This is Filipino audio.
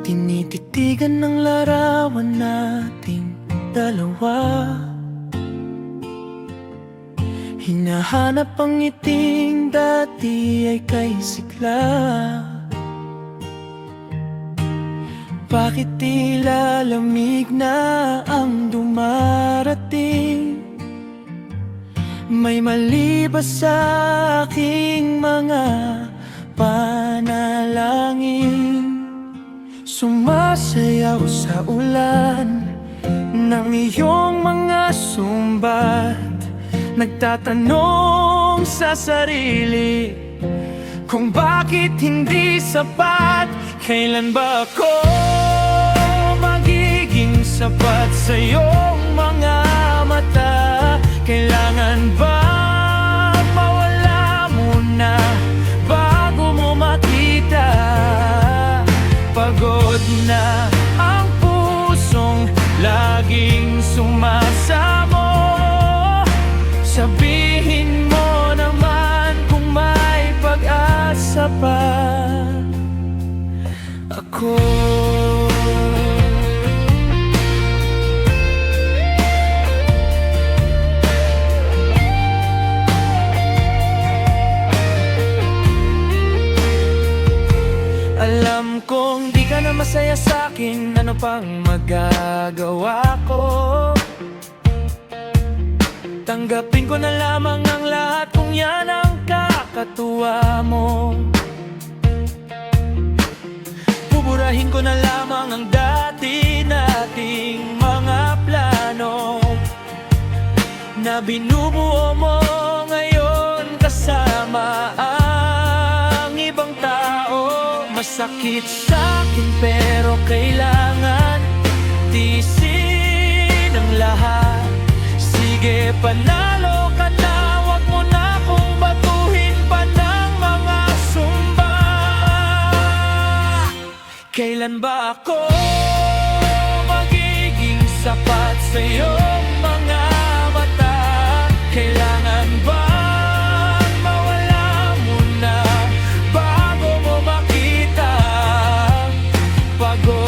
Tinititigan ng larawan nating dalawa. Hinahanap ang ngiting dati ay kay sigla. Bakit tila lamig na ang dumarating? May mali ba sa aking mga panalangin? Sumasayaw sa ulan ng iyong mga sumbat, nagtatanong sa sarili kung bakit hindi sapat. Kailan ba ako magiging sapat sa iyong mga mata? Kailangan ba mawala muna bago mo makita? Pagod na ang pusong laging sumasamo. Sabihin mo naman kung may pag-asa pa ako. Alam kong di ka na masaya sa'kin, ano pang magagawa ko? Tanggapin ko na lamang ang lahat kung yan ang kakatuwa mo. Pupurahin ko na lamang ang dati nating mga plano na binubuo mo ngayon kasama ang ibang tao. Masakit sa'kin pero kailangan tiisin ang lahat. Sige, panalo ka na, wag mo na kong batuhin pa ng mga sumba. Kailan ba ako magiging sapat sa iyong mga mata? Kailangan ba mawala muna bago mo makita? Pagod